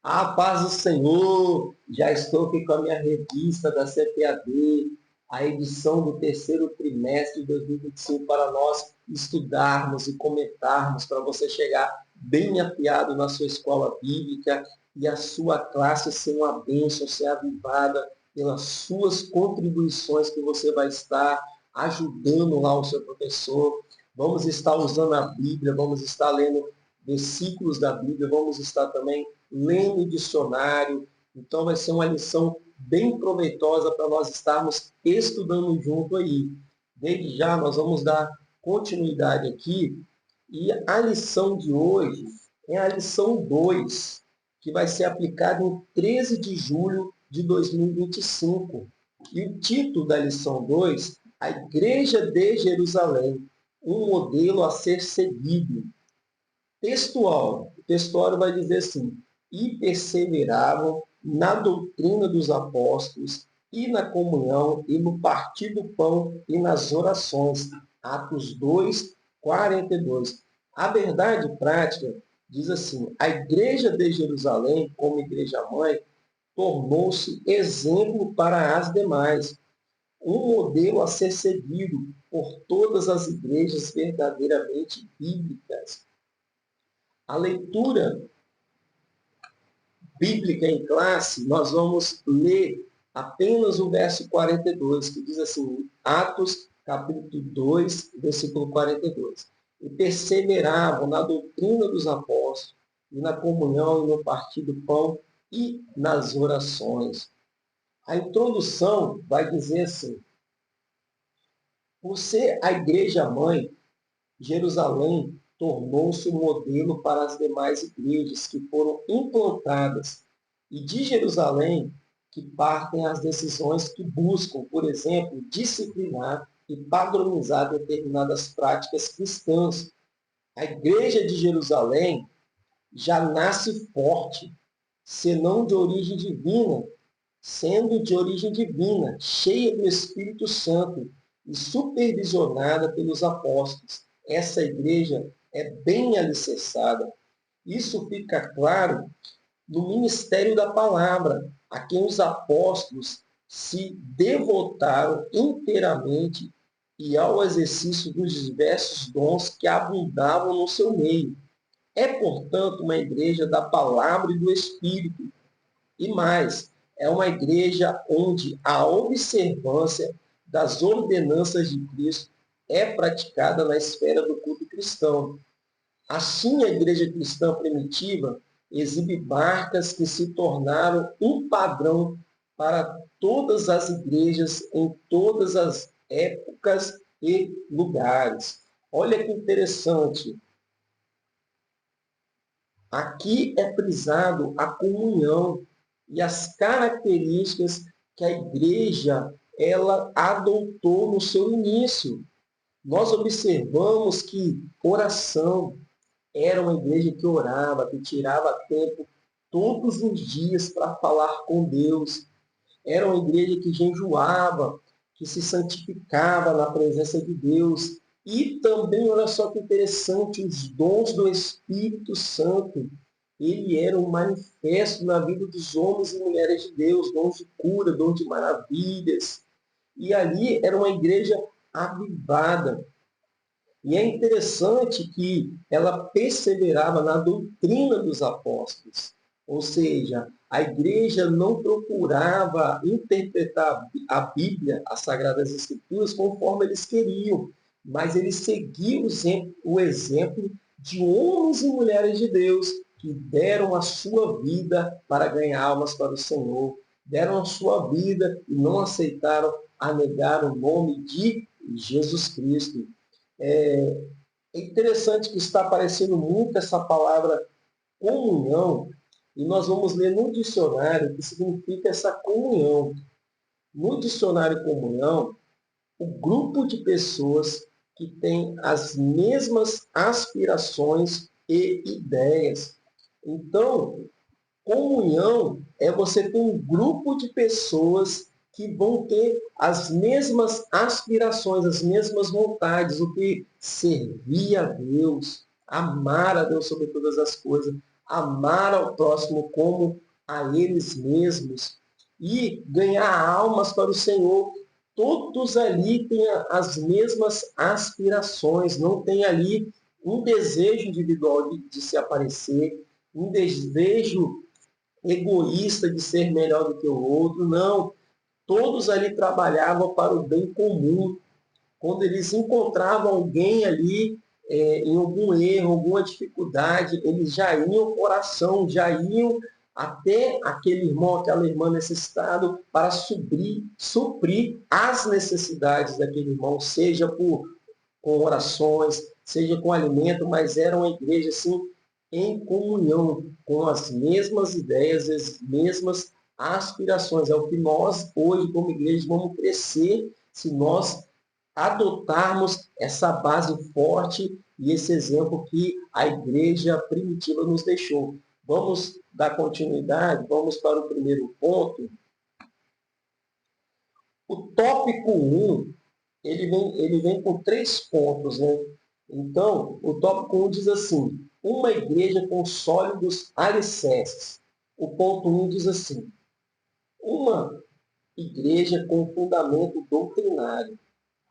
A paz do Senhor, já estou aqui com a minha revista da CPAD, a edição do terceiro trimestre de 2025, para nós estudarmos e comentarmos, para você chegar bem afiado na sua escola bíblica e a sua classe ser uma bênção, ser avivada pelas suas contribuições que você vai estar ajudando lá o seu professor. Vamos estar usando a Bíblia, vamos estar lendo versículos da Bíblia, vamos estar também lendo o dicionário. Então vai ser uma lição bem proveitosa para nós estarmos estudando junto aí. Desde já nós vamos dar continuidade aqui. E a lição de hoje é a lição 2, que vai ser aplicada em 13 de julho de 2025. E o título da lição 2, a Igreja de Jerusalém, um modelo a ser seguido. Textual. O textual vai dizer assim: e perseveravam na doutrina dos apóstolos, e na comunhão, e no partir do pão, e nas orações. Atos 2, 42. A verdade prática diz assim: a igreja de Jerusalém, como igreja-mãe, tornou-se exemplo para as demais, um modelo a ser seguido por todas as igrejas verdadeiramente bíblicas. A leitura bíblica em classe, nós vamos ler apenas o verso 42, que diz assim, Atos, capítulo 2, versículo 42. E perseveravam na doutrina dos apóstolos, e na comunhão, e no partir do pão, e nas orações. A introdução vai dizer assim: por ser a igreja-mãe, Jerusalém tornou-se um modelo para as demais igrejas que foram implantadas, e de Jerusalém que partem as decisões que buscam, por exemplo, disciplinar e padronizar determinadas práticas cristãs. A igreja de Jerusalém já nasce forte, senão de origem divina, sendo de origem divina, cheia do Espírito Santo e supervisionada pelos apóstolos. Essa igreja é bem alicerçada. Isso fica claro no ministério da palavra, a quem os apóstolos se devotaram inteiramente e ao exercício dos diversos dons que abundavam no seu meio. É, portanto, uma igreja da palavra e do Espírito. E mais, é uma igreja onde a observância das ordenanças de Cristo é praticada na esfera do culto cristão. Assim, a igreja cristã primitiva exibe marcas que se tornaram um padrão para todas as igrejas em todas as épocas e lugares. Olha que interessante. Aqui é frisado a comunhão e as características que a igreja ela adotou no seu início. Nós observamos que oração era uma igreja que orava, que tirava tempo todos os dias para falar com Deus. Era uma igreja que jejuava, que se santificava na presença de Deus. E também, olha só que interessante, os dons do Espírito Santo. Ele era um manifesto na vida dos homens e mulheres de Deus, dons de cura, dons de maravilhas. E ali era uma igreja avivada. E é interessante que ela perseverava na doutrina dos apóstolos. Ou seja, a igreja não procurava interpretar a Bíblia, as Sagradas Escrituras, conforme eles queriam, mas eles seguiam o exemplo de homens e mulheres de Deus que deram a sua vida para ganhar almas para o Senhor, deram a sua vida e não aceitaram a negar o nome de Jesus Cristo. É interessante que está aparecendo muito essa palavra comunhão, e nós vamos ler no dicionário o que significa essa comunhão. No dicionário comunhão, o grupo de pessoas que têm as mesmas aspirações e ideias. Então, comunhão é você ter um grupo de pessoas que vão ter as mesmas aspirações, as mesmas vontades, o que servir a Deus, amar a Deus sobre todas as coisas, amar ao próximo como a eles mesmos e ganhar almas para o Senhor. Todos ali têm as mesmas aspirações, não tem ali um desejo individual de se aparecer, um desejo egoísta de ser melhor do que o outro, não. Todos ali trabalhavam para o bem comum. Quando eles encontravam alguém ali em algum erro, alguma dificuldade, eles já iam ao coração, já iam até aquele irmão, aquela irmã necessitado para suprir as necessidades daquele irmão, seja com orações, seja com alimento, mas era uma igreja assim em comunhão, com as mesmas ideias, as mesmas aspirações. É o que nós hoje, como igreja, vamos crescer se nós adotarmos essa base forte e esse exemplo que a igreja primitiva nos deixou. Vamos dar continuidade, vamos para o primeiro ponto. O tópico 1, ele vem com 3 pontos, né? Então, o tópico 1 diz assim: uma igreja com sólidos alicerces. O ponto 1 diz assim: uma igreja com fundamento doutrinário.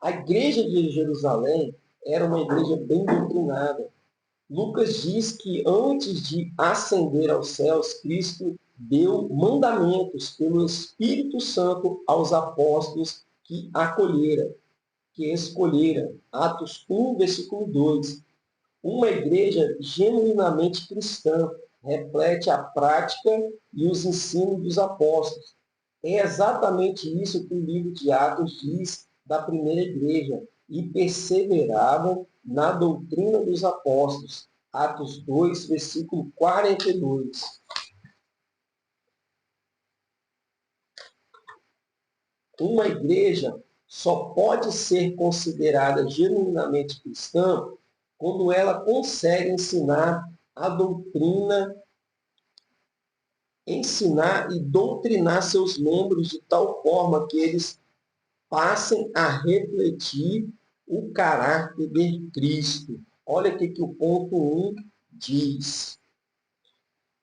A igreja de Jerusalém era uma igreja bem doutrinada. Lucas diz que antes de ascender aos céus, Cristo deu mandamentos pelo Espírito Santo aos apóstolos que acolheram, que escolheram. Atos 1, versículo 2. Uma igreja genuinamente cristã reflete a prática e os ensinos dos apóstolos. É exatamente isso que o livro de Atos diz da primeira igreja. E perseveravam na doutrina dos apóstolos. Atos 2, versículo 42. Uma igreja só pode ser considerada genuinamente cristã quando ela consegue ensinar a doutrina, ensinar e doutrinar seus membros de tal forma que eles passem a refletir o caráter de Cristo. Olha o que o ponto 1 diz.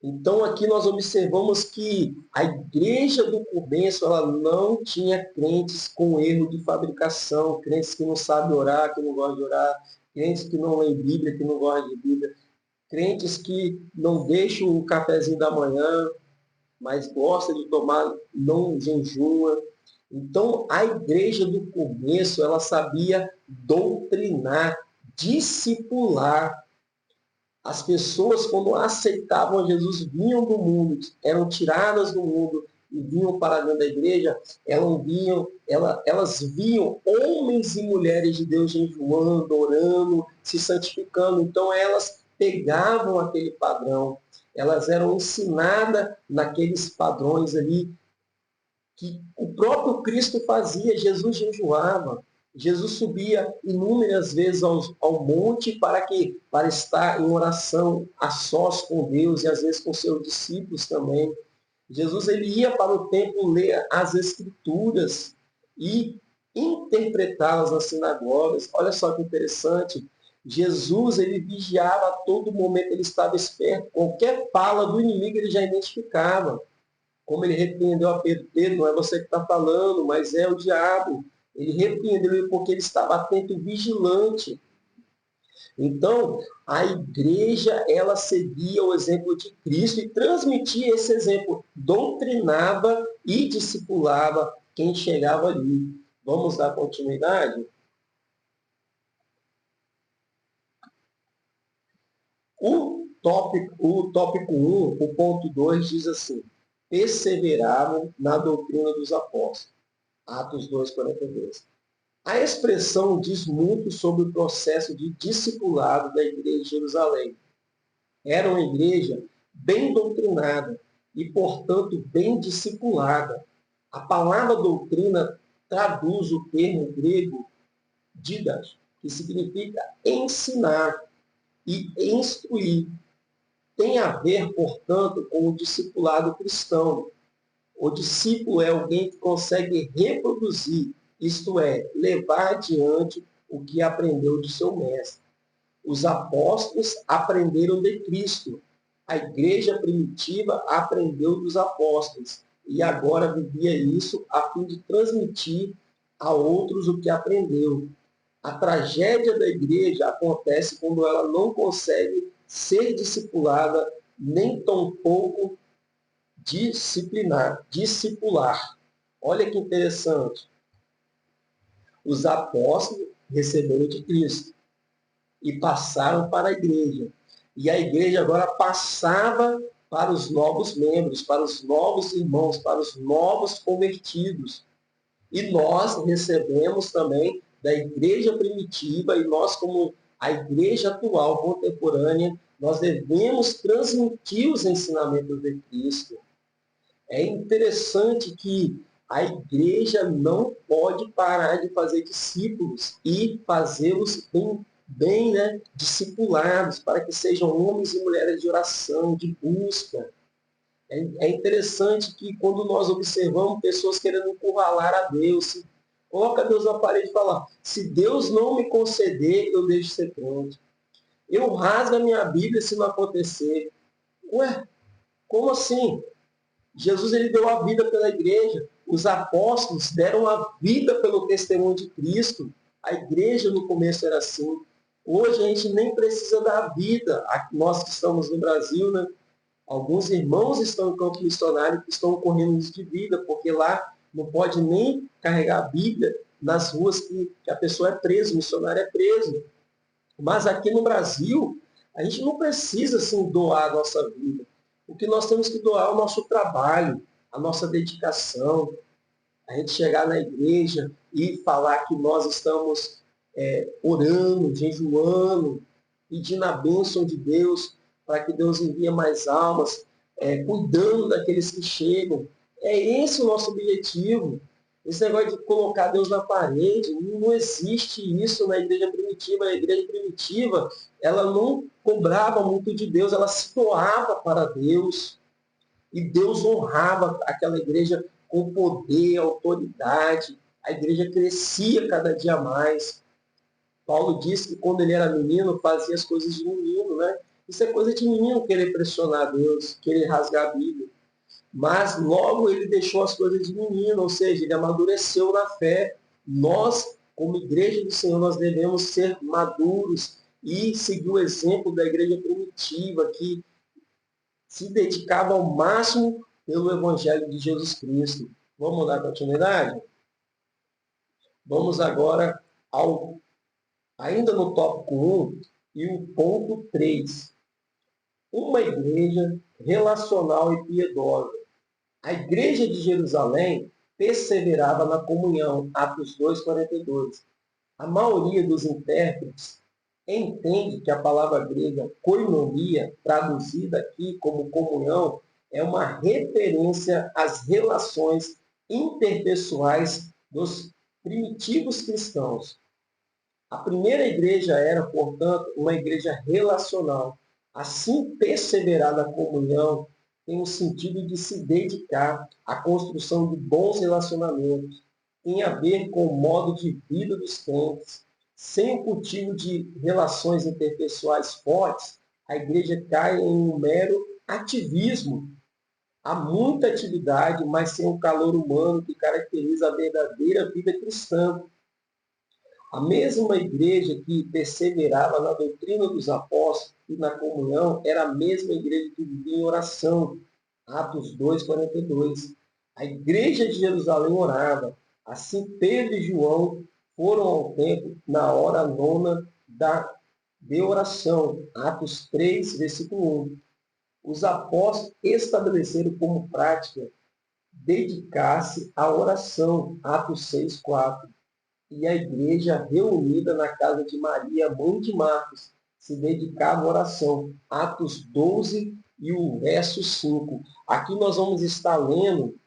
Então, aqui nós observamos que a igreja do começo ela não tinha crentes com erro de fabricação, crentes que não sabem orar, que não gostam de orar, crentes que não leem Bíblia, que não gostam de Bíblia, crentes que não deixam o cafezinho da manhã, mas gostam de tomar, não jejua. Então, a igreja do começo, ela sabia doutrinar, discipular. As pessoas, quando aceitavam Jesus, vinham do mundo, eram tiradas do mundo e vinham para dentro da igreja, elas viam homens e mulheres de Deus jejuando, orando, se santificando. Então, elas pegavam aquele padrão, elas eram ensinadas naqueles padrões ali que o próprio Cristo fazia. Jesus jejuava. Jesus subia inúmeras vezes ao monte para estar em oração a sós com Deus e às vezes com seus discípulos também. Jesus ele ia para o templo ler as Escrituras e interpretá-las nas sinagogas. Olha só que interessante. Jesus ele vigiava a todo momento, ele estava esperto. Qualquer fala do inimigo ele já identificava. Como ele repreendeu a Pedro: Pedro, não é você que está falando, mas é o diabo. Ele repreendeu ele porque ele estava atento e vigilante. Então, a igreja, ela seguia o exemplo de Cristo e transmitia esse exemplo, doutrinava e discipulava quem chegava ali. Vamos dar continuidade? O tópico 1, o ponto 2, diz assim: perseveravam na doutrina dos apóstolos. Atos 2, 42. A expressão diz muito sobre o processo de discipulado da igreja de Jerusalém. Era uma igreja bem doutrinada e, portanto, bem discipulada. A palavra doutrina traduz o termo grego didas, que significa ensinar e instruir. Tem a ver, portanto, com o discipulado cristão. O discípulo é alguém que consegue reproduzir, isto é, levar adiante o que aprendeu de seu mestre. Os apóstolos aprenderam de Cristo. A igreja primitiva aprendeu dos apóstolos e agora vivia isso a fim de transmitir a outros o que aprendeu. A tragédia da igreja acontece quando ela não consegue ser discipulada, nem tampouco discipular. Olha que interessante. Os apóstolos receberam de Cristo e passaram para a igreja. E a igreja agora passava para os novos membros, para os novos irmãos, para os novos convertidos. E nós recebemos também da igreja primitiva, e nós, como a igreja atual, contemporânea, nós devemos transmitir os ensinamentos de Cristo. É interessante que a igreja não pode parar de fazer discípulos e fazê-los bem, discipulados, para que sejam homens e mulheres de oração, de busca. É interessante que quando nós observamos pessoas querendo encurralar a Deus, coloca Deus na parede e fala, se Deus não me conceder, eu deixo de ser crente. Eu rasgo a minha Bíblia se não acontecer. Ué, como assim? Jesus ele deu a vida pela igreja. Os apóstolos deram a vida pelo testemunho de Cristo. A igreja no começo era assim. Hoje a gente nem precisa da vida. Nós que estamos no Brasil, né? Alguns irmãos estão em campo missionário que estão correndo risco de vida, porque lá não pode nem carregar a Bíblia nas ruas que a pessoa é presa, o missionário é preso. Mas aqui no Brasil, a gente não precisa assim, doar a nossa vida. O que nós temos que doar é o nosso trabalho, a nossa dedicação, a gente chegar na igreja e falar que nós estamos orando, jejuando, pedindo a bênção de Deus, para que Deus envie mais almas, cuidando daqueles que chegam. É esse o nosso objetivo. Esse negócio de colocar Deus na parede, não existe isso na igreja primitiva. A igreja primitiva, ela não cobrava muito de Deus, ela se doava para Deus. E Deus honrava aquela igreja com poder, autoridade. A igreja crescia cada dia mais. Paulo disse que quando ele era menino, fazia as coisas de menino, né? Isso é coisa de menino, querer pressionar Deus, querer rasgar a Bíblia. Mas logo ele deixou as coisas de menino, ou seja, ele amadureceu na fé. Nós, como igreja do Senhor, nós devemos ser maduros e seguir o exemplo da igreja primitiva, que se dedicava ao máximo pelo Evangelho de Jesus Cristo. Vamos dar continuidade? Vamos agora ainda no tópico 1 e o ponto 3. Uma igreja relacional e piedosa. A igreja de Jerusalém perseverava na comunhão, Atos 2:42. A maioria dos intérpretes entende que a palavra grega koinonia, traduzida aqui como comunhão, é uma referência às relações interpessoais dos primitivos cristãos. A primeira igreja era, portanto, uma igreja relacional. Assim, perseverar na comunhão tem o sentido de se dedicar à construção de bons relacionamentos. Tem a ver com o modo de vida dos crentes. Sem o cultivo de relações interpessoais fortes, a igreja cai em um mero ativismo. Há muita atividade, mas sem o calor humano que caracteriza a verdadeira vida cristã. A mesma igreja que perseverava na doutrina dos apóstolos e na comunhão era a mesma igreja que vivia em oração. Atos 2:42. A igreja de Jerusalém orava. Assim Pedro e João foram ao templo na hora nona de oração. Atos 3, versículo 1. Os apóstolos estabeleceram como prática dedicar-se à oração. Atos 6:4. E a igreja reunida na casa de Maria, mãe de Marcos, se dedicava à oração. Atos 12 e o verso 5. Aqui nós vamos estar lendo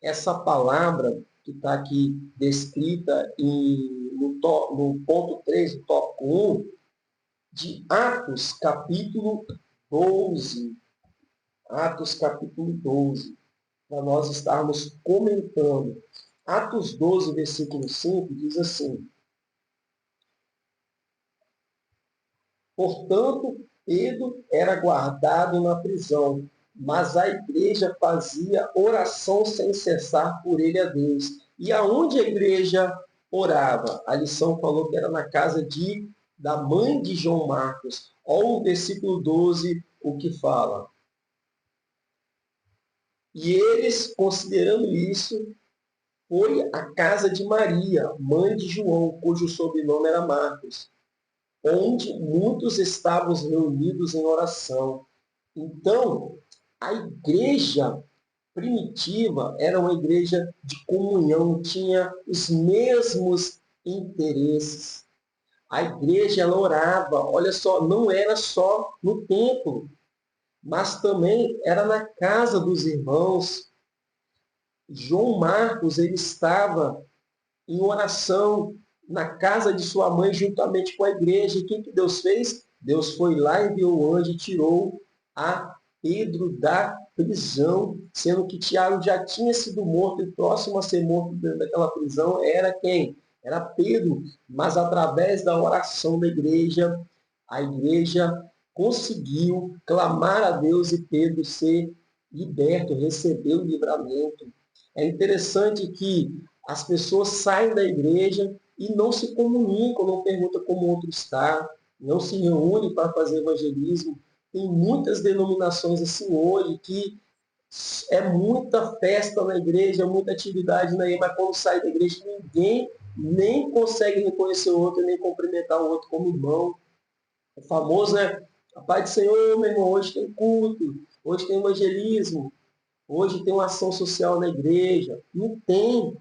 essa palavra que está aqui descrita no ponto 3 do tópico 1, de Atos capítulo 12. Atos capítulo 12. Para nós estarmos comentando. Atos 12, versículo 5, diz assim: Portanto, Pedro era guardado na prisão, mas a igreja fazia oração sem cessar por ele a Deus. E aonde a igreja orava? A lição falou que era na casa da mãe de João Marcos. Olha o versículo 12, o que fala. E eles, considerando isso, foi à casa de Maria, mãe de João, cujo sobrenome era Marcos, onde muitos estavam reunidos em oração. Então, a igreja primitiva era uma igreja de comunhão, tinha os mesmos interesses. A igreja ela orava, olha só, não era só no templo, mas também era na casa dos irmãos. João Marcos ele estava em oração na casa de sua mãe juntamente com a igreja. E o que Deus fez? Deus foi lá, enviou o anjo e tirou a Pedro da prisão, sendo que Tiago já tinha sido morto e próximo a ser morto dentro daquela prisão era quem? Era Pedro. Mas através da oração da igreja, a igreja conseguiu clamar a Deus e Pedro ser liberto, receber o livramento. É interessante que as pessoas saem da igreja e não se comunicam, não perguntam como o outro está, não se reúnem para fazer evangelismo. Tem muitas denominações assim hoje que é muita festa na igreja, muita atividade na igreja, mas quando sai da igreja ninguém nem consegue reconhecer o outro, nem cumprimentar o outro como irmão. É famoso, né? A paz do Senhor, meu irmão, hoje tem culto, hoje tem evangelismo, hoje tem uma ação social na igreja. Não tem.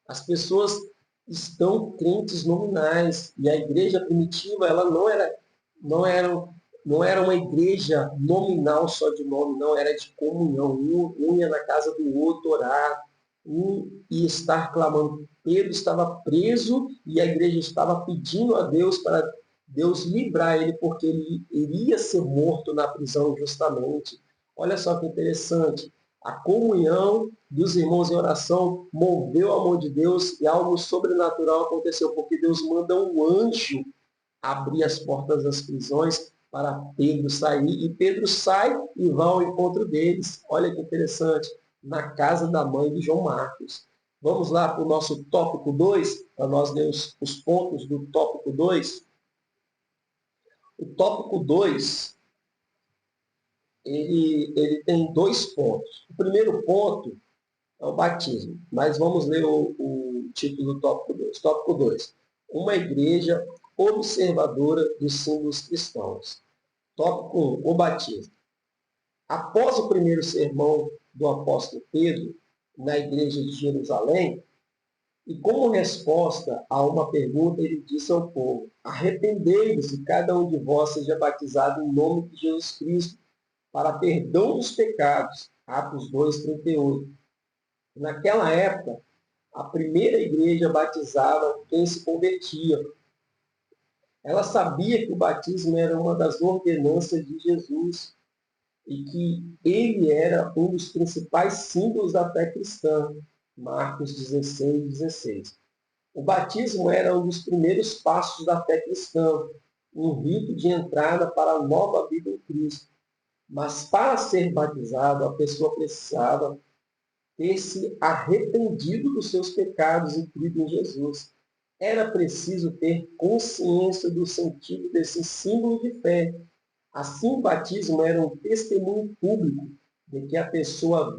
As pessoas estão crentes nominais. E a igreja primitiva, ela não era uma igreja nominal só de nome, não, era de comunhão. Um ia na casa do outro orar, um ia estar clamando. Pedro estava preso e a igreja estava pedindo a Deus para Deus livrar ele, porque ele iria ser morto na prisão justamente. Olha só que interessante. A comunhão dos irmãos em oração moveu o amor de Deus e algo sobrenatural aconteceu, porque Deus manda um anjo abrir as portas das prisões para Pedro sair, e Pedro sai e vai ao encontro deles. Olha que interessante, na casa da mãe de João Marcos. Vamos lá para o nosso tópico 2, para nós ler os pontos do tópico 2. O tópico 2 ele tem 2 pontos. O primeiro ponto é o batismo. Mas vamos ler o título do tópico 2. Tópico 2. Uma igreja observadora dos símbolos cristãos. Tópico 1. O batismo. Após o primeiro sermão do apóstolo Pedro, na igreja de Jerusalém, e como resposta a uma pergunta, ele disse ao povo: arrependei-vos e cada um de vós seja batizado em nome de Jesus Cristo, para perdão dos pecados. Atos 2:38. Naquela época, a primeira igreja batizava quem se convertia. Ela sabia que o batismo era uma das ordenanças de Jesus e que ele era um dos principais símbolos da fé cristã. Marcos 16:16. O batismo era um dos primeiros passos da fé cristã, um rito de entrada para a nova vida em Cristo. Mas para ser batizado, a pessoa precisava ter se arrependido dos seus pecados e crido em Jesus. Era preciso ter consciência do sentido desse símbolo de fé. Assim, o batismo era um testemunho público de que a pessoa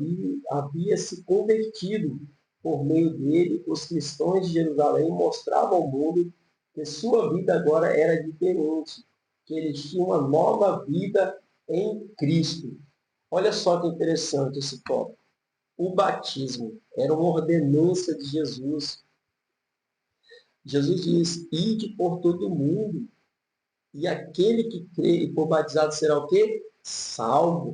havia se convertido. Por meio dele, os cristãos de Jerusalém mostravam ao mundo que sua vida agora era diferente, que eles tinham uma nova vida em Cristo. Olha só que interessante esse tópico. O batismo era uma ordenança de Jesus. Jesus diz: ide por todo o mundo, e aquele que crê e for batizado será o quê? Salvo.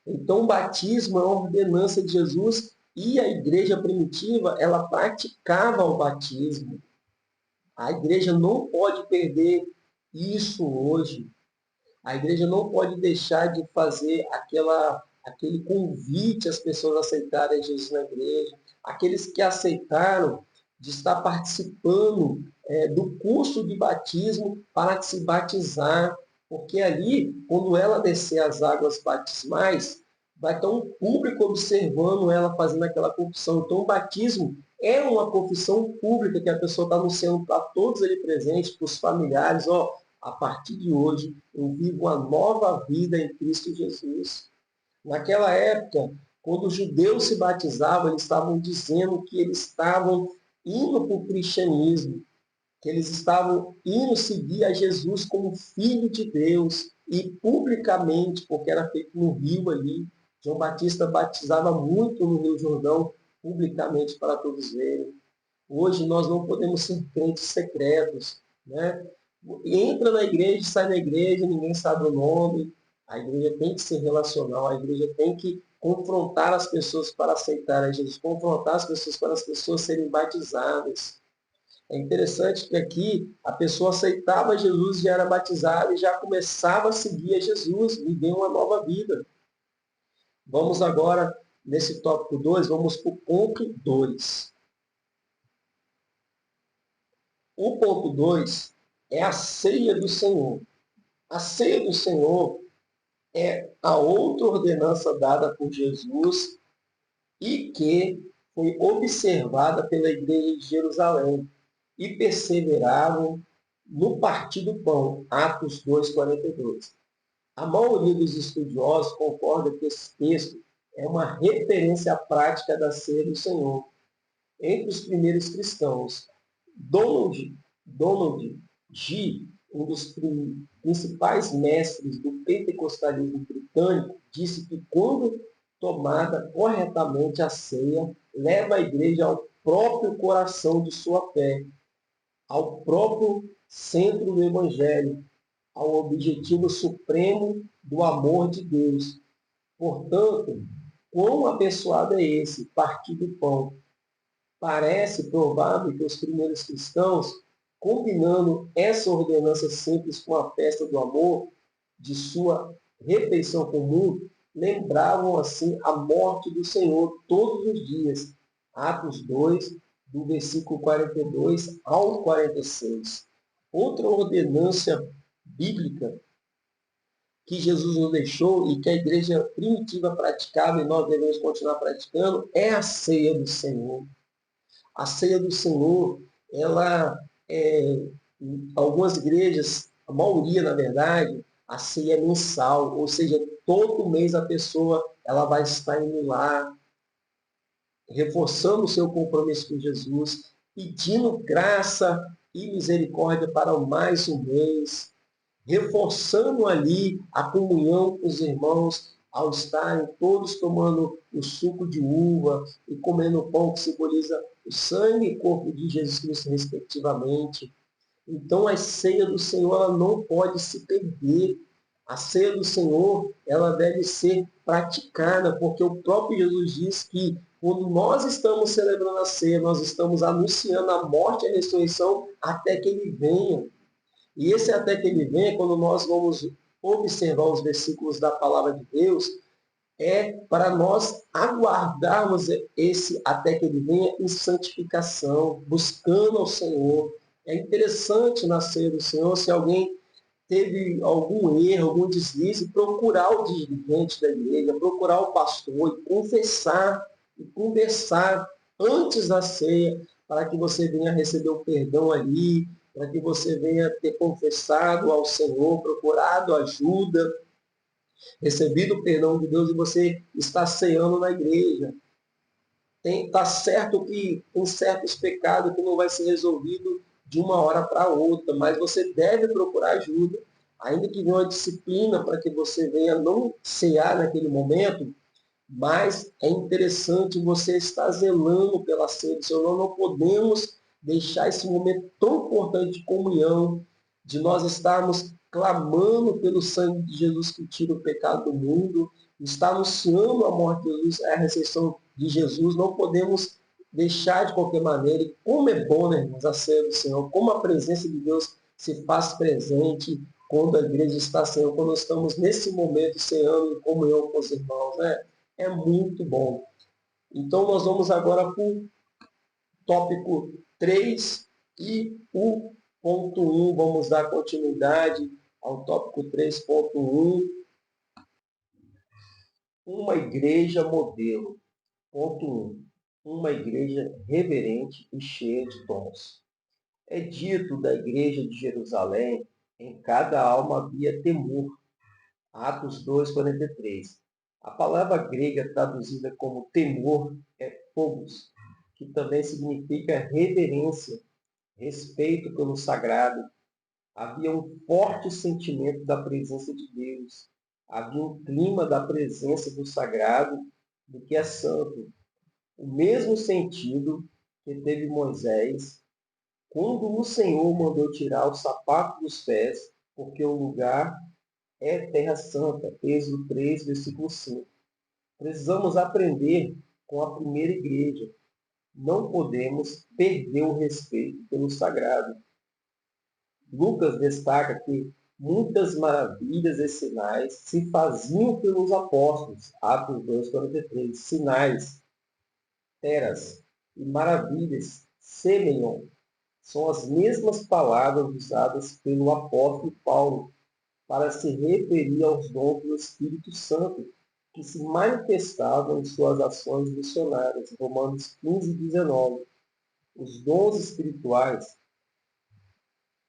Então, o batismo é uma ordenança de Jesus e a igreja primitiva, ela praticava o batismo. A igreja não pode perder isso hoje. A igreja não pode deixar de fazer aquele convite às pessoas aceitarem Jesus na igreja. Aqueles que aceitaram de estar participando do curso de batismo para se batizar. Porque ali, quando ela descer as águas batismais, vai estar um público observando ela fazendo aquela confissão. Então, o batismo é uma confissão pública que a pessoa está anunciando para todos ali presentes, para os familiares, ó, a partir de hoje eu vivo uma nova vida em Cristo Jesus. Naquela época, quando os judeus se batizavam, eles estavam dizendo que eles estavam indo para o cristianismo, que eles estavam indo seguir a Jesus como Filho de Deus, e publicamente, porque era feito no rio ali. João Batista batizava muito no Rio Jordão, publicamente para todos verem. Hoje nós não podemos ser crentes secretos, né? Entra na igreja, sai da igreja, ninguém sabe o nome. A igreja tem que ser relacional, a igreja tem que confrontar as pessoas para aceitar a Jesus, confrontar as pessoas para as pessoas serem batizadas. É interessante que aqui a pessoa aceitava Jesus, já era batizada e já começava a seguir a Jesus, viver uma nova vida. Vamos agora, nesse tópico 2, vamos para o ponto 2. O ponto 2 é a ceia do Senhor. A ceia do Senhor é a outra ordenança dada por Jesus e que foi observada pela igreja de Jerusalém e perseveraram no partir do pão, Atos 2,42. A maioria dos estudiosos concorda que esse texto é uma referência à prática da ceia do Senhor entre os primeiros cristãos. Donald G., um dos principais mestres do pentecostalismo britânico, disse que quando tomada corretamente a ceia, leva a igreja ao próprio coração de sua fé, ao próprio centro do Evangelho, ao objetivo supremo do amor de Deus. Portanto, quão abençoado é esse partir do pão. Parece provável que os primeiros cristãos, combinando essa ordenança simples com a festa do amor, de sua refeição comum, lembravam assim a morte do Senhor todos os dias. Atos 2, do versículo 42 ao 46. Outra ordenança bíblica que Jesus nos deixou e que a igreja primitiva praticava e nós devemos continuar praticando é a ceia do Senhor. A ceia do Senhor, ela, em algumas igrejas, a maioria, na verdade, a ceia é mensal, ou seja, todo mês a pessoa ela vai estar indo lá, reforçando o seu compromisso com Jesus, pedindo graça e misericórdia para mais um mês, reforçando ali a comunhão com os irmãos, ao estarem todos tomando o suco de uva e comendo o pão que simboliza o sangue e corpo de Jesus Cristo, respectivamente. Então, a ceia do Senhor ela não pode se perder. A ceia do Senhor ela deve ser praticada, porque o próprio Jesus diz que quando nós estamos celebrando a ceia, nós estamos anunciando a morte e a ressurreição até que ele venha. E esse até que ele venha, quando nós vamos observar os versículos da palavra de Deus, é para nós aguardarmos esse até que ele venha em santificação, buscando ao Senhor. É interessante na ceia do Senhor, se alguém teve algum erro, algum deslize, procurar o dirigente da igreja, procurar o pastor e conversar antes da ceia, para que você venha receber o perdão ali, para que você venha ter confessado ao Senhor, procurado ajuda, recebido o perdão de Deus e você está ceando na igreja. Está certo que tem certos pecados que não vai ser resolvido de uma hora para outra, mas você deve procurar ajuda, ainda que venha uma disciplina para que você venha não cear naquele momento, mas é interessante você estar zelando pela ceia do Senhor. Nós não podemos deixar esse momento tão importante de comunhão, de nós estarmos clamando pelo sangue de Jesus que tira o pecado do mundo, está anunciando a morte de Jesus, a ressurreição de Jesus. Não podemos deixar de qualquer maneira. E como é bom, né, irmãos, a ceia do Senhor, como a presença de Deus se faz presente quando a igreja está ceando, quando estamos nesse momento ceando em comunhão com os irmãos, né? É muito bom. Então, nós vamos agora para o tópico 3 e o ponto 1. Vamos dar continuidade ao tópico 3.1, uma igreja modelo. Ponto 1. Uma igreja reverente e cheia de dons. É dito da igreja de Jerusalém, em cada alma havia temor. Atos 2:43. A palavra grega traduzida como temor é phobos, que também significa reverência, respeito pelo sagrado. Havia um forte sentimento da presença de Deus. Havia um clima da presença do sagrado, do que é santo. O mesmo sentido que teve Moisés quando o Senhor mandou tirar o sapato dos pés, porque o lugar é terra santa. Êxodo 3, versículo 5. Precisamos aprender com a primeira igreja. Não podemos perder o respeito pelo sagrado. Lucas destaca que muitas maravilhas e sinais se faziam pelos apóstolos. Atos 2:43. Sinais, teras e maravilhas, semeion, são as mesmas palavras usadas pelo apóstolo Paulo para se referir aos dons do Espírito Santo, que se manifestavam em suas ações missionárias. Romanos 15:19. Os dons espirituais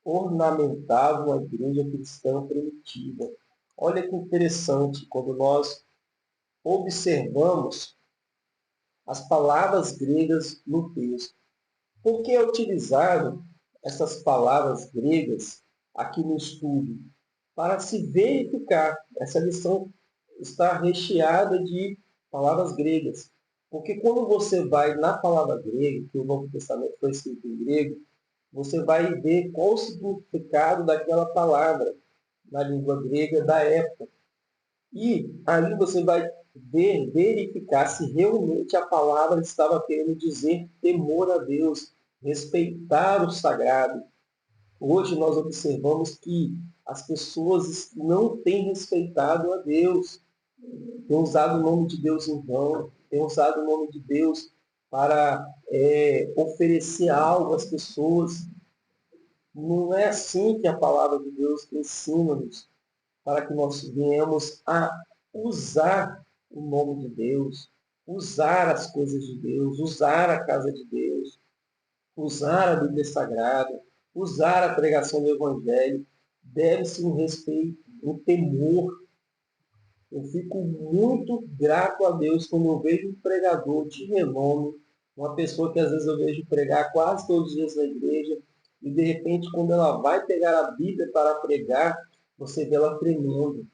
ornamentavam a igreja cristã primitiva. Olha que interessante, quando nós observamos as palavras gregas no texto. Por que é utilizado essas palavras gregas aqui no estudo? Para se verificar. Essa lição está recheada de palavras gregas. Porque quando você vai na palavra grega, que o Novo Testamento foi escrito em grego, você vai ver qual o significado daquela palavra na língua grega da época. E ali você vai verificar se realmente a palavra estava querendo dizer temor a Deus, respeitar o sagrado. Hoje nós observamos que as pessoas não têm respeitado a Deus, têm usado o nome de Deus em vão, têm usado o nome de Deus para oferecer algo às pessoas. Não é assim que a palavra de Deus ensina-nos, para que nós venhamos a usar o nome de Deus, usar as coisas de Deus, usar a casa de Deus, usar a Bíblia Sagrada, usar a pregação do Evangelho. Deve-se um respeito, um temor. Eu fico muito grato a Deus quando eu vejo um pregador de renome, uma pessoa que às vezes eu vejo pregar quase todos os dias na igreja, e de repente quando ela vai pegar a Bíblia para pregar, você vê ela tremendo.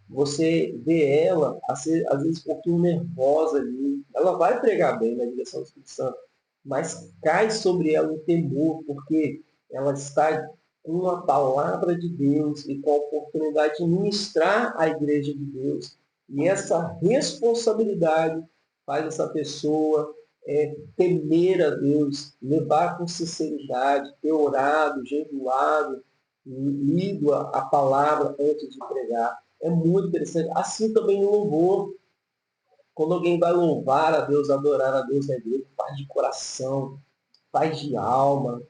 Você vê ela, às vezes, um pouquinho nervosa ali. Ela vai pregar bem na direção do Espírito Santo, mas cai sobre ela um temor, porque ela está com a palavra de Deus e com a oportunidade de ministrar a igreja de Deus. E essa responsabilidade faz essa pessoa temer a Deus, levar com sinceridade, ter orado, jejuado, lido a palavra antes de pregar. É muito interessante. Assim também no louvor. Quando alguém vai louvar a Deus, adorar a Deus na igreja, faz de coração, faz de alma.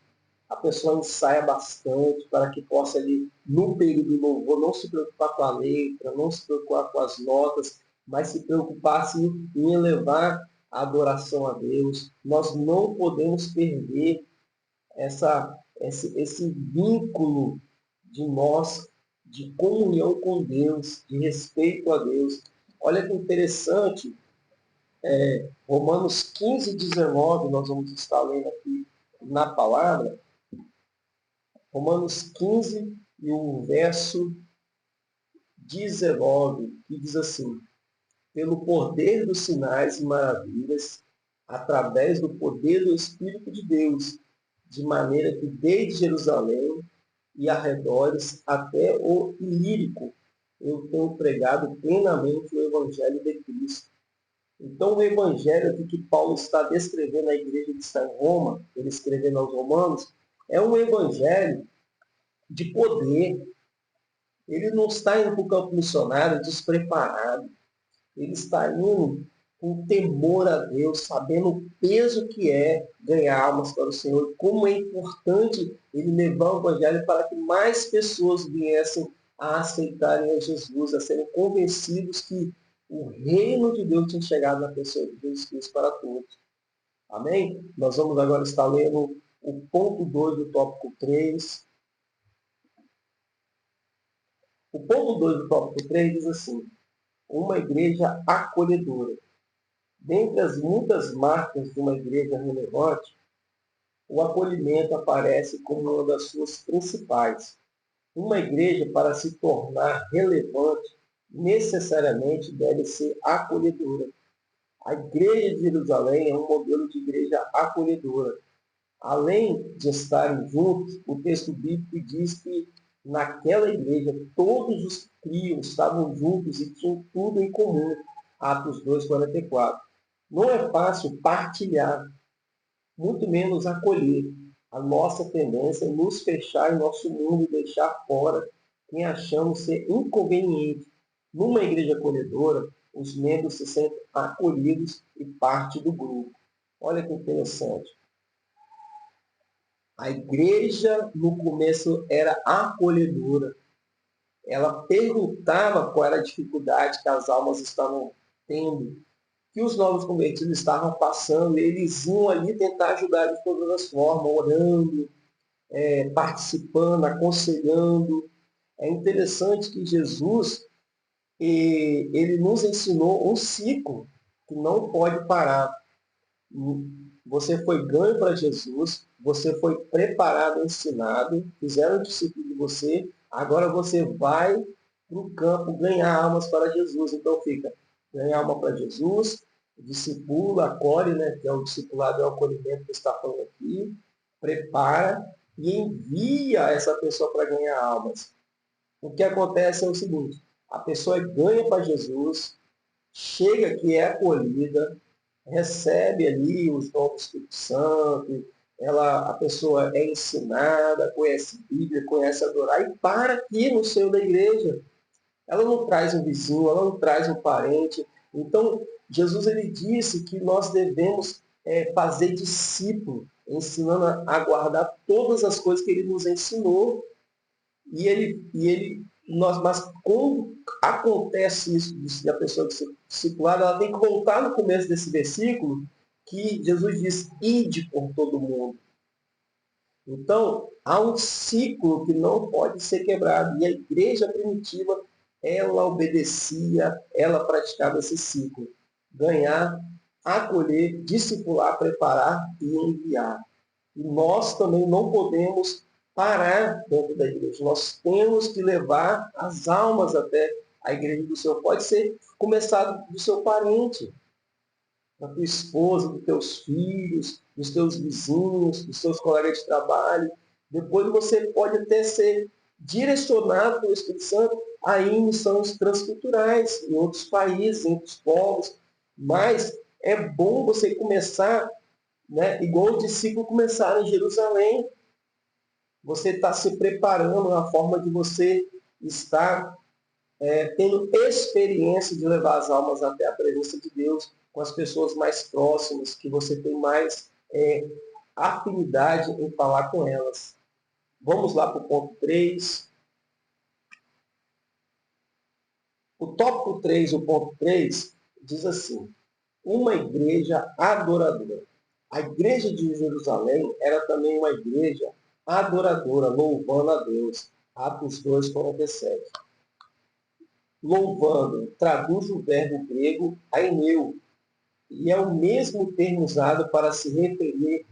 A pessoa ensaia bastante para que possa ali, no período do louvor, não se preocupar com a letra, não se preocupar com as notas, mas se preocupar sim, em elevar a adoração a Deus. Nós não podemos perder esse vínculo de nós, de comunhão com Deus, de respeito a Deus. Olha que interessante, Romanos 15:19, nós vamos estar lendo aqui na palavra, Romanos 15 e o verso 19, que diz assim: pelo poder dos sinais e maravilhas, através do poder do Espírito de Deus, de maneira que desde Jerusalém e arredores até o Ilírico, eu tenho pregado plenamente o Evangelho de Cristo. Então, o Evangelho que Paulo está descrevendo a igreja que está em Roma, ele escrevendo aos romanos, é um Evangelho de poder. Ele não está indo para o campo missionário despreparado. Ele está indo com temor a Deus, sabendo o peso que é ganhar almas para o Senhor, como é importante ele levar o Evangelho para que mais pessoas viessem a aceitarem a Jesus, a serem convencidos que o reino de Deus tinha chegado na pessoa de Jesus Cristo para todos. Amém? Nós vamos agora estar lendo o ponto 2 do tópico 3. O ponto 2 do tópico 3 diz assim: uma igreja acolhedora. Dentre as muitas marcas de uma igreja relevante, o acolhimento aparece como uma das suas principais. Uma igreja, para se tornar relevante, necessariamente deve ser acolhedora. A igreja de Jerusalém é um modelo de igreja acolhedora. Além de estarem juntos, o texto bíblico diz que naquela igreja todos os que criam estavam juntos e tinham tudo em comum. Atos 2:44. Não é fácil partilhar, muito menos acolher. A nossa tendência é nos fechar em nosso mundo e deixar fora quem achamos ser inconveniente. Numa igreja acolhedora, os membros se sentem acolhidos e parte do grupo. Olha que interessante. A igreja, no começo, era acolhedora. Ela perguntava qual era a dificuldade que as almas estavam tendo, que os novos convertidos estavam passando, e eles iam ali tentar ajudar de todas as formas, orando, participando, aconselhando. É interessante que Jesus, ele nos ensinou um ciclo que não pode parar. Você foi ganho para Jesus, você foi preparado, ensinado, fizeram um discípulo de você, agora você vai para o campo ganhar almas para Jesus. Então fica, ganhar alma para Jesus, discipula, acolhe, né, que é o discipulado, é o acolhimento que está falando aqui, prepara e envia essa pessoa para ganhar almas. O que acontece é o seguinte, a pessoa ganha para Jesus, chega que é acolhida, recebe ali os dons do Espírito Santo, a pessoa é ensinada, conhece Bíblia, conhece adorar, e para aqui no seio da igreja. Ela não traz um vizinho, ela não traz um parente. Então, Jesus ele disse que nós devemos fazer discípulo, ensinando a guardar todas as coisas que ele nos ensinou. Mas quando acontece isso, da pessoa discipulada, ela tem que voltar no começo desse versículo, que Jesus diz, ide por todo mundo. Então, há um ciclo que não pode ser quebrado. E a igreja primitiva, ela obedecia, ela praticava esse ciclo. Ganhar, acolher, discipular, preparar e enviar. E nós também não podemos parar dentro da igreja. Nós temos que levar as almas até a igreja do Senhor. Pode ser começado do seu parente, da tua esposa, dos teus filhos, dos teus vizinhos, dos seus colegas de trabalho. Depois você pode até ser direcionado pelo Espírito Santo a ir em missões transculturais em outros países, em outros povos. Mas é bom você começar, né, igual os discípulos começaram em Jerusalém. Você está se preparando na forma de você estar tendo experiência de levar as almas até a presença de Deus com as pessoas mais próximas, que você tem mais afinidade em falar com elas. Vamos lá para o ponto 3. O tópico 3, o ponto 3, diz assim, uma igreja adoradora. A igreja de Jerusalém era também uma igreja adoradora, louvando a Deus. Atos 2:47. Louvando, traduz o verbo grego aineu, e é o mesmo termo usado para se referir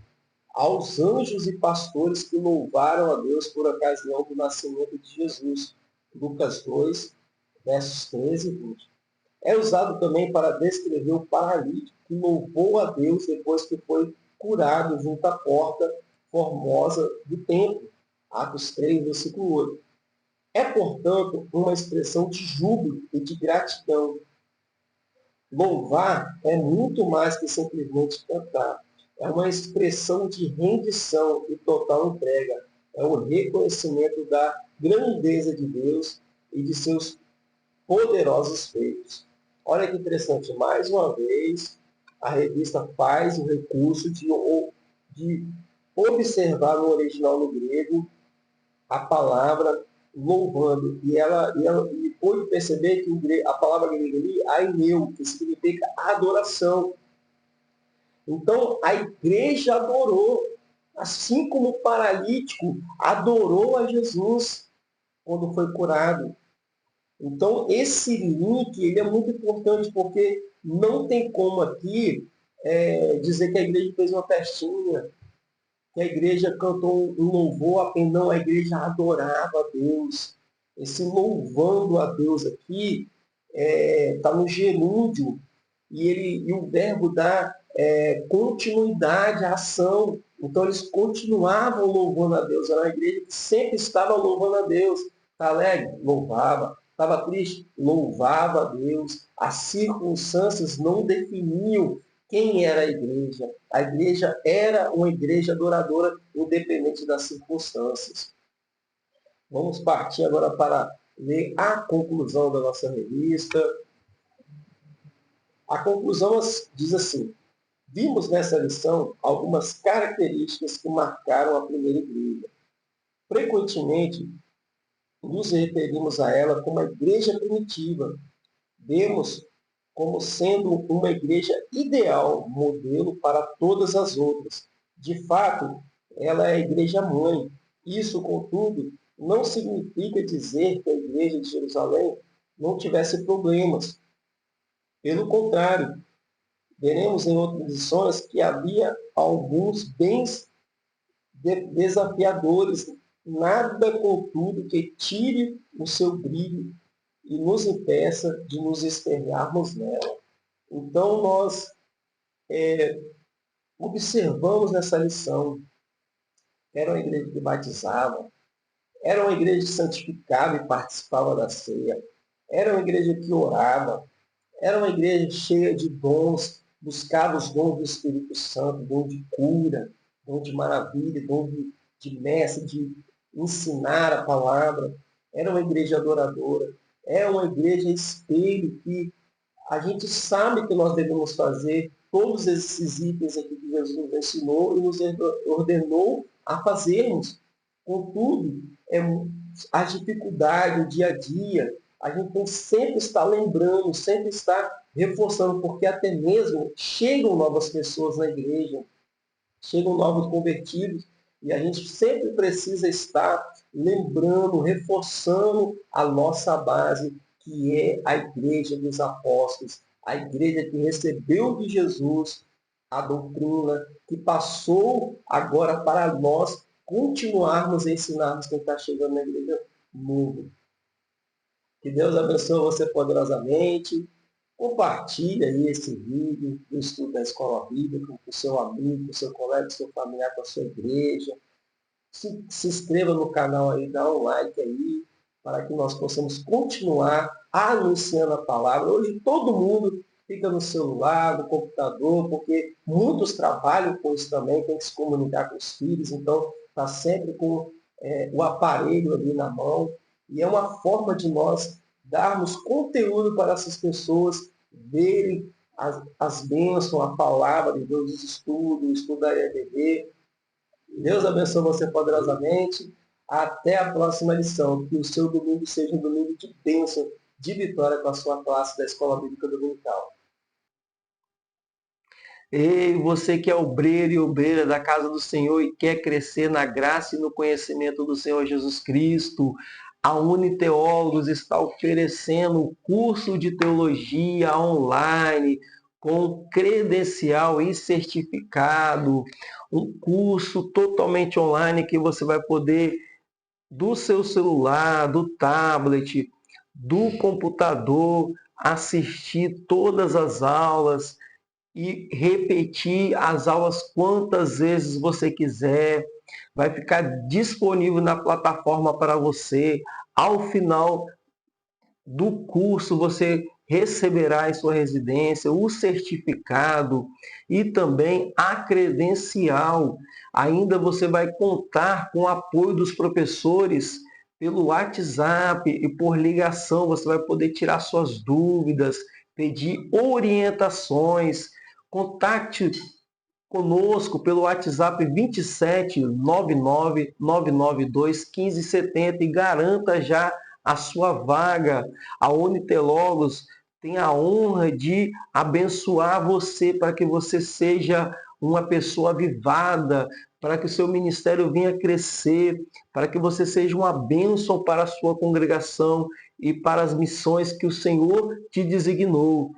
aos anjos e pastores que louvaram a Deus por ocasião do nascimento de Jesus. Lucas 2, versos 13 e 20. É usado também para descrever o paralítico que louvou a Deus depois que foi curado junto à porta formosa do templo. Atos 3, versículo 8. É, portanto, uma expressão de júbilo e de gratidão. Louvar é muito mais que simplesmente cantar. É uma expressão de rendição e total entrega. É o reconhecimento da grandeza de Deus e de seus poderosos feitos. Olha que interessante, mais uma vez, a revista faz o recurso de observar no original no grego a palavra louvando. E pôde perceber que a palavra grega ali, aineu, que significa adoração. Então, a igreja adorou, assim como o paralítico adorou a Jesus quando foi curado. Então, esse link ele é muito importante, porque não tem como aqui dizer que a igreja fez uma festinha, que a igreja cantou um louvor apenas. Não, a igreja adorava a Deus. Esse louvando a Deus aqui está no gerúndio, e o verbo dá continuidade à ação. Então, eles continuavam louvando a Deus. Era uma igreja que sempre estava louvando a Deus. Está alegre? Louvava. Estava triste? Louvava a Deus. As circunstâncias não definiam quem era a igreja. A igreja era uma igreja adoradora, independente das circunstâncias. Vamos partir agora para ler a conclusão da nossa revista. A conclusão diz assim: vimos nessa lição algumas características que marcaram a primeira igreja. Frequentemente, nos referimos a ela como a igreja primitiva. Vemos como sendo uma igreja ideal, modelo para todas as outras. De fato, ela é a igreja mãe. Isso, contudo, não significa dizer que a igreja de Jerusalém não tivesse problemas. Pelo contrário, veremos em outras lições que havia alguns bens desafiadores, nada, contudo, que tire o seu brilho e nos impeça de nos espelharmos nela. Então, nós observamos nessa lição, era uma igreja que batizava, era uma igreja que santificava e participava da ceia, era uma igreja que orava, era uma igreja cheia de dons, buscava os dons do Espírito Santo, dom de cura, dom de maravilha, dom de mestre, de ensinar a palavra. Era uma igreja adoradora, é uma igreja espelho que a gente sabe que nós devemos fazer todos esses itens aqui que Jesus nos ensinou e nos ordenou a fazermos. Contudo, a dificuldade, o dia a dia, a gente tem que sempre estar lembrando, sempre estar reforçando, porque até mesmo chegam novas pessoas na igreja, chegam novos convertidos, e a gente sempre precisa estar lembrando, reforçando a nossa base, que é a igreja dos apóstolos, a igreja que recebeu de Jesus a doutrina, que passou agora para nós continuarmos a ensinarmos quem está chegando na igreja novo. Que Deus abençoe você poderosamente. Compartilhe aí esse vídeo do estudo da Escola Bíblica com o seu amigo, com o seu colega, com o seu familiar, com a sua igreja. Se inscreva no canal aí, dá um like aí, para que nós possamos continuar anunciando a palavra. Hoje todo mundo fica no celular, no computador, porque muitos trabalham com isso também, tem que se comunicar com os filhos, então está sempre com o aparelho ali na mão. E é uma forma de nós darmos conteúdo para essas pessoas verem as bênçãos, a palavra de Deus, os estudos, o estudo da EBD. Deus abençoe você poderosamente. Até a próxima lição. Que o seu domingo seja um domingo de bênção, de vitória com a sua classe da Escola Bíblica Dominical. Ei, você que é obreiro e obreira da casa do Senhor e quer crescer na graça e no conhecimento do Senhor Jesus Cristo, a Uniteólogos está oferecendo um curso de teologia online com credencial e certificado, um curso totalmente online que você vai poder, do seu celular, do tablet, do computador, assistir todas as aulas e repetir as aulas quantas vezes você quiser. Vai ficar disponível na plataforma para você. Ao final do curso, você receberá em sua residência o certificado e também a credencial. Ainda você vai contar com o apoio dos professores pelo WhatsApp e por ligação. Você vai poder tirar suas dúvidas, pedir orientações, contacte conosco pelo WhatsApp 27 99 992 1570 e garanta já a sua vaga. A Unitelogos tem a honra de abençoar você para que você seja uma pessoa avivada, para que o seu ministério venha crescer, para que você seja uma bênção para a sua congregação e para as missões que o Senhor te designou.